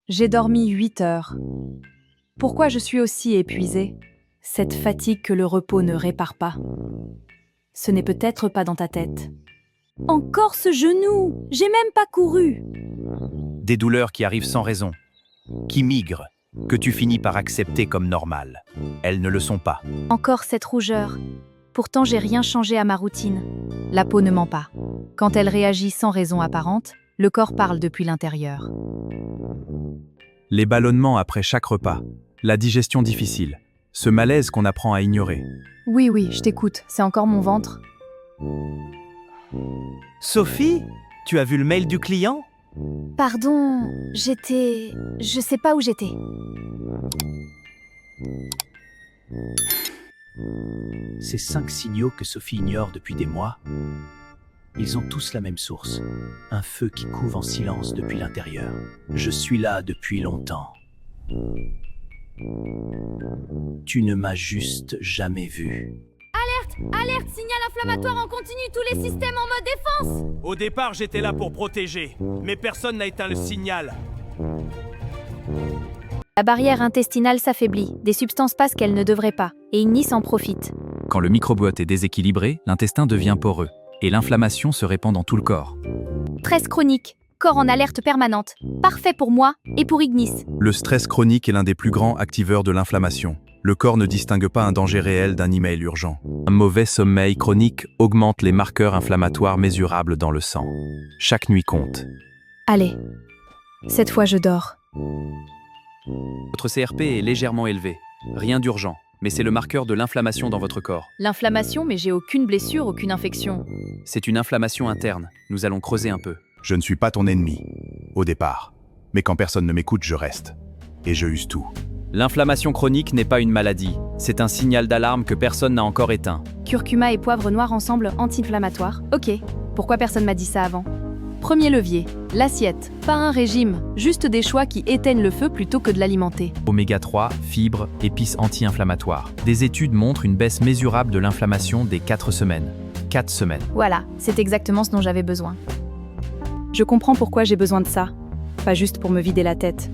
J'ai dormi 8 heures. Pourquoi je suis aussi épuisée? Cette fatigue que le repos ne répare pas. Ce n'est peut-être pas dans ta tête. Encore ce genou! J'ai même pas couru! Des douleurs qui arrivent sans raison, qui migrent, que tu finis par accepter comme normales. Elles ne le sont pas. Encore cette rougeur. Pourtant, j'ai rien changé à ma routine. La peau ne ment pas. Quand elle réagit sans raison apparente, le corps parle depuis l'intérieur. Les ballonnements après chaque repas, la digestion difficile, ce malaise qu'on apprend à ignorer. Oui, je t'écoute. C'est encore mon ventre. Sophie, tu as vu le mail du client? Pardon, Je sais pas où j'étais. Ces 5 signaux que Sophie ignore depuis des mois, ils ont tous la même source. Un feu qui couve en silence depuis l'intérieur. Je suis là depuis longtemps. Tu ne m'as juste jamais vu. Alerte, signal inflammatoire en continu, tous les systèmes en mode défense. Au départ, j'étais là pour protéger, mais personne n'a éteint le signal. La barrière intestinale s'affaiblit, des substances passent qu'elles ne devraient pas, et Ignis en profite. Quand le microbiote est déséquilibré, l'intestin devient poreux, et l'inflammation se répand dans tout le corps. Stress chronique, corps en alerte permanente. Parfait pour moi et pour Ignis. Le stress chronique est l'un des plus grands activeurs de l'inflammation. Le corps ne distingue pas un danger réel d'un email urgent. Un mauvais sommeil chronique augmente les marqueurs inflammatoires mesurables dans le sang. Chaque nuit compte. Allez, cette fois je dors. Votre CRP est légèrement élevé. Rien d'urgent, mais c'est le marqueur de l'inflammation dans votre corps. L'inflammation, mais j'ai aucune blessure, aucune infection. C'est une inflammation interne. Nous allons creuser un peu. Je ne suis pas ton ennemi, au départ. Mais quand personne ne m'écoute, je reste. Et je use tout. L'inflammation chronique n'est pas une maladie. C'est un signal d'alarme que personne n'a encore éteint. Curcuma et poivre noir ensemble anti-inflammatoire. Ok, pourquoi personne m'a dit ça avant? Premier levier, l'assiette. Pas un régime, juste des choix qui éteignent le feu plutôt que de l'alimenter. Oméga 3, fibres, épices anti-inflammatoires. Des études montrent une baisse mesurable de l'inflammation dès 4 semaines. 4 semaines. Voilà, c'est exactement ce dont j'avais besoin. Je comprends pourquoi j'ai besoin de ça. Pas juste pour me vider la tête.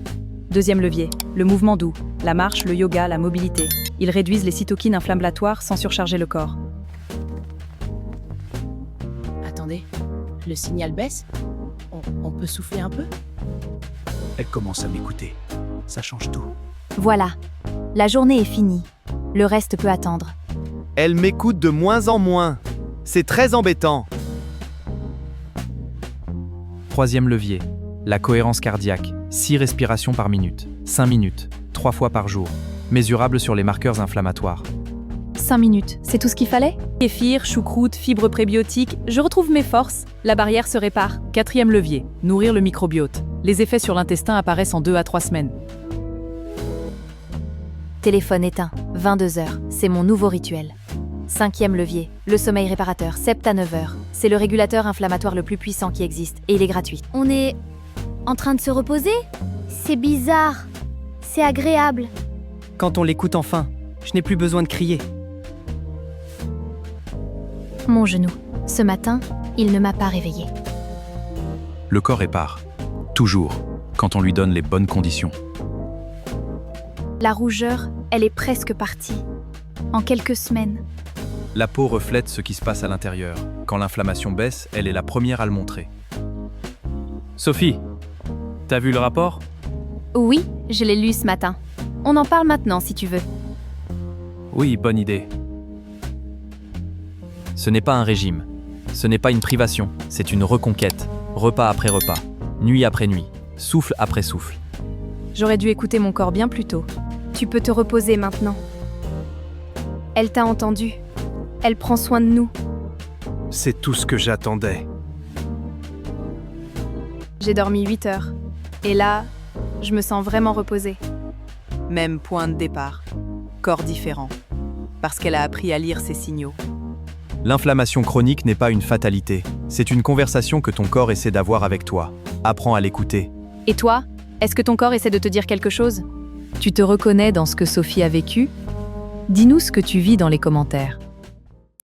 Deuxième levier, le mouvement doux. La marche, le yoga, la mobilité. Ils réduisent les cytokines inflammatoires sans surcharger le corps. Attendez, le signal baisse? On peut souffler un peu? Elle commence à m'écouter. Ça change tout. Voilà, la journée est finie. Le reste peut attendre. Elle m'écoute de moins en moins. C'est très embêtant. Troisième levier, la cohérence cardiaque. 6 respirations par minute, 5 minutes, 3 fois par jour. Mesurable sur les marqueurs inflammatoires. 5 minutes, c'est tout ce qu'il fallait? Kéfir, choucroute, fibres prébiotiques, je retrouve mes forces, la barrière se répare. Quatrième levier, nourrir le microbiote. Les effets sur l'intestin apparaissent en 2 à 3 semaines. Téléphone éteint, 22 heures, c'est mon nouveau rituel. Cinquième levier, le sommeil réparateur, 7 à 9 heures. C'est le régulateur inflammatoire le plus puissant qui existe, et il est gratuit. On est en train de se reposer? C'est bizarre. C'est agréable. Quand on l'écoute enfin, je n'ai plus besoin de crier. Mon genou. Ce matin, il ne m'a pas réveillée. Le corps répare. Toujours, quand on lui donne les bonnes conditions. La rougeur, elle est presque partie. En quelques semaines. La peau reflète ce qui se passe à l'intérieur. Quand l'inflammation baisse, elle est la première à le montrer. Sophie, t'as vu le rapport? Oui, je l'ai lu ce matin. On en parle maintenant si tu veux. Oui, bonne idée. Ce n'est pas un régime. Ce n'est pas une privation. C'est une reconquête. Repas après repas. Nuit après nuit. Souffle après souffle. J'aurais dû écouter mon corps bien plus tôt. Tu peux te reposer maintenant. Elle t'a entendu. Elle prend soin de nous. C'est tout ce que j'attendais. J'ai dormi 8 heures. Et là, je me sens vraiment reposée. Même point de départ. Corps différent. Parce qu'elle a appris à lire ses signaux. L'inflammation chronique n'est pas une fatalité. C'est une conversation que ton corps essaie d'avoir avec toi. Apprends à l'écouter. Et toi, est-ce que ton corps essaie de te dire quelque chose? Tu te reconnais dans ce que Sophie a vécu? Dis-nous ce que tu vis dans les commentaires.